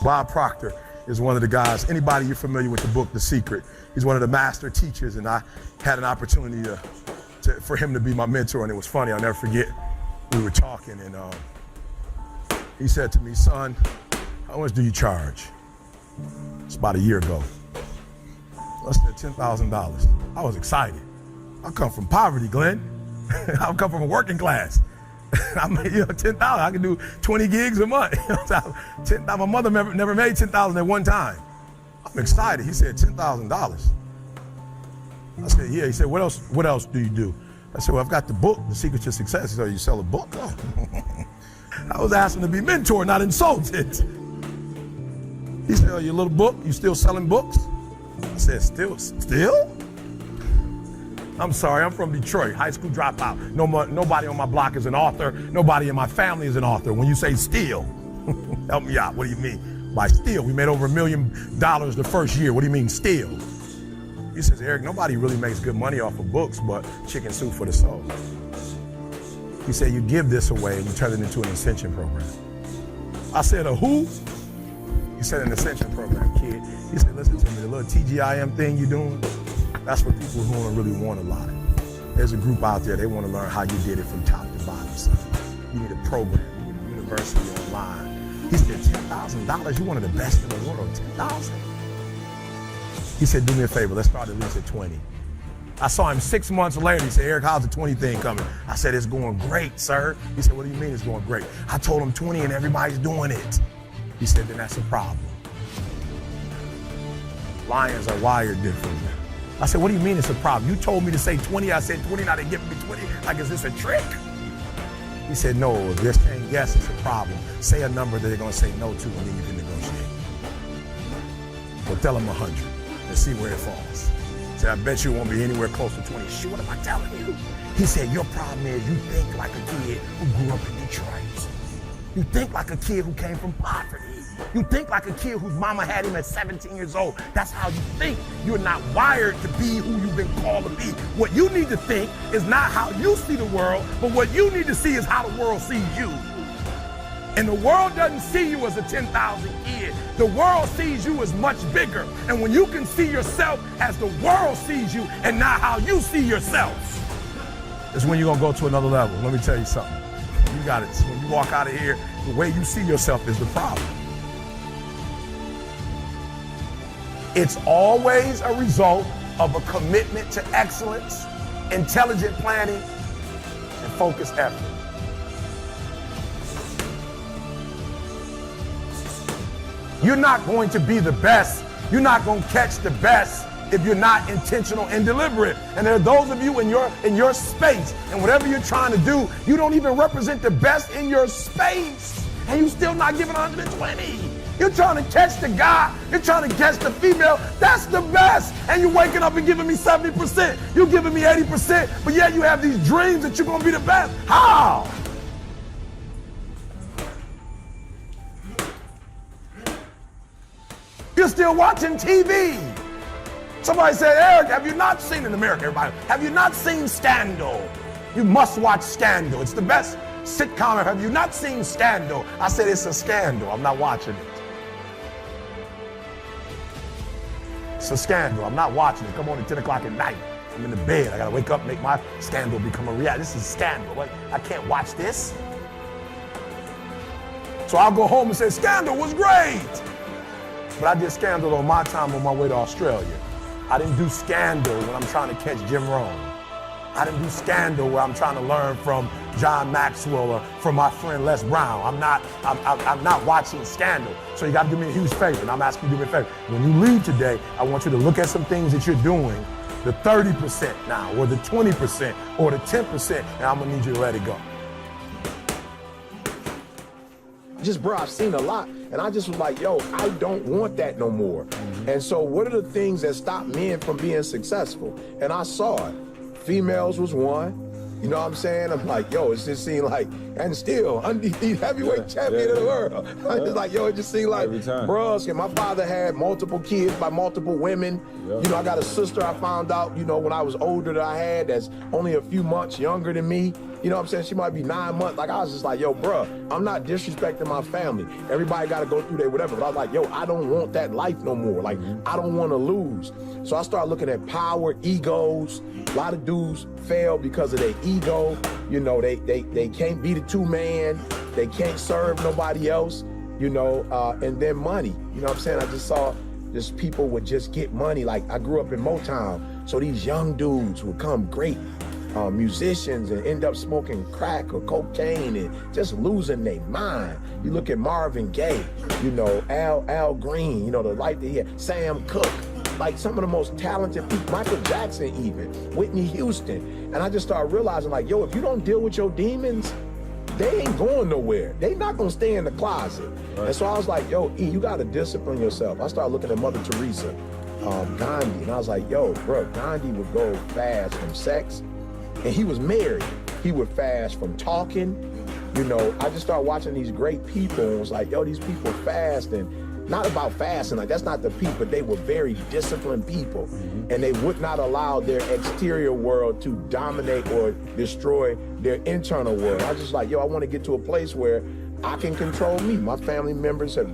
Bob Proctor is one of the guys, anybody you're familiar with the book, The Secret, he's one of the master teachers, and I had an opportunity for him to be my mentor, and it was funny, I'll never forget, we were talking, and he said to me, son, how much do you charge? It's about a year ago. I said $10,000. I was excited. I come from poverty, Glenn. I come from a working class. I made, 10,000. I can do 20 gigs a month. 10,000. My mother never made 10,000 at one time. I'm excited. He said $10,000. I said, yeah. He said, what else do you do? I said, well, I've got the book, The Secret to Success. He said, you sell a book? I was asking to be mentored, not insulted. He said, oh, your little book, you still selling books? I said, still? I'm sorry, I'm from Detroit, high school dropout. Nobody on my block is an author. Nobody in my family is an author. When you say still, help me out, what do you mean by still? We made over $1 million the first year. What do you mean still? He says, Eric, nobody really makes good money off of books but Chicken Soup for the Soul. He said, you give this away and you turn it into an ascension program. I said, a who? He said, an ascension program, kid. He said, listen to me, the little TGIM thing you're doing, that's for people who don't really want a lot. There's a group out there, they want to learn how you did it from top to bottom, son. You need a program, you need a university online. He said, $10,000, you're one of the best in the world, $10,000. He said, do me a favor, let's start at least at 20. I saw him 6 months later, he said, Eric, how's the 20 thing coming? I said, it's going great, sir. He said, what do you mean it's going great? I told him 20 and everybody's doing it. He said, then that's a problem. Lions are wired differently. I said, what do you mean it's a problem? You told me to say 20, I said 20, now they're giving me 20. Like, is this a trick? He said, no, if they're saying yes, it's a problem. Say a number that they're gonna say no to, and then you can negotiate. Well, tell them 100 and see where it falls. Say, I bet you it won't be anywhere close to 20. Shoot, what am I telling you? He said, your problem is you think like a kid who grew up in Detroit. You think like a kid who came from poverty. You think like a kid whose mama had him at 17 years old. That's how you think. You're not wired to be who you've been called to be. What you need to think is not how you see the world, but what you need to see is how the world sees you. And the world doesn't see you as a 10,000 kid. The world sees you as much bigger. And when you can see yourself as the world sees you and not how you see yourself, is when you're gonna go to another level. Let me tell you something. You got it. When you walk out of here, the way you see yourself is the problem. It's always a result of a commitment to excellence, intelligent planning, and focused effort. You're not going to be the best. You're not going to catch the best if you're not intentional and deliberate. And there are those of you in your space, and whatever you're trying to do, you don't even represent the best in your space, and you still not giving 120. You're trying to catch the guy, you're trying to catch the female, that's the best. And you're waking up and giving me 70%, you're giving me 80%, but yet you have these dreams that you're gonna be the best. How? You're still watching TV. Somebody said, Eric, have you not seen, in America, everybody, have you not seen Scandal? You must watch Scandal. It's the best sitcom. Have you not seen Scandal? I said, it's a scandal. I'm not watching it. It's a scandal. I'm not watching it. Come on at 10 o'clock at night. I'm in the bed. I got to wake up and make my scandal become a reality. This is a scandal. What? I can't watch this. So I'll go home and say, Scandal was great. But I did Scandal on my time on my way to Australia. I didn't do Scandal when I'm trying to catch Jim Rohn. I didn't do Scandal where I'm trying to learn from John Maxwell or from my friend Les Brown. I'm not watching Scandal. So you got to do me a huge favor, and I'm asking you to do me a favor. When you leave today, I want you to look at some things that you're doing, the 30% now, or the 20%, or the 10%, and I'm gonna need you to let it go. Just, bro, I've seen a lot, and I just was like, yo, I don't want that no more. And so what are the things that stop men from being successful? And I saw it. Females was one, You know what I'm saying? I'm like, yo, it just seemed like, and still, undefeated heavyweight champion of the world. It's like, yo, it just seemed like, bros, my father had multiple kids by multiple women. You know, I got a sister I found out, you know, when I was older that I had that's only a few months younger than me. You know what I'm saying? She might be 9 months. Like, I was just like, yo, bro, I'm not disrespecting my family. Everybody got to go through their whatever. But I was like, yo, I don't want that life no more. Like, I don't want to lose. So I started looking at power, egos. A lot of dudes fail because of their ego. You know, they can't be the two-man. They can't serve nobody else, you know, and then money. You know what I'm saying? I just saw just people would just get money. Like, I grew up in Motown. So these young dudes would come great musicians and end up smoking crack or cocaine and just losing their mind. You look at Marvin Gaye, you know, Al Green, you know, the life that he had, Sam Cooke, like some of the most talented people, Michael Jackson even, Whitney Houston. And I just started realizing like, yo, if you don't deal with your demons, they ain't going nowhere. They not gonna stay in the closet. Right. And so I was like, yo, E, you gotta discipline yourself. I started looking at Mother Teresa, Gandhi, and I was like, yo, bro, Gandhi would go fast from sex, and he was married. He would fast from talking. You know, I just started watching these great people and was like, yo, these people fast, and not about fasting, like that's not the peak, but they were very disciplined people. And they would not allow their exterior world to dominate or destroy their internal world. I was just like, yo, I want to get to a place where I can control me. My family members have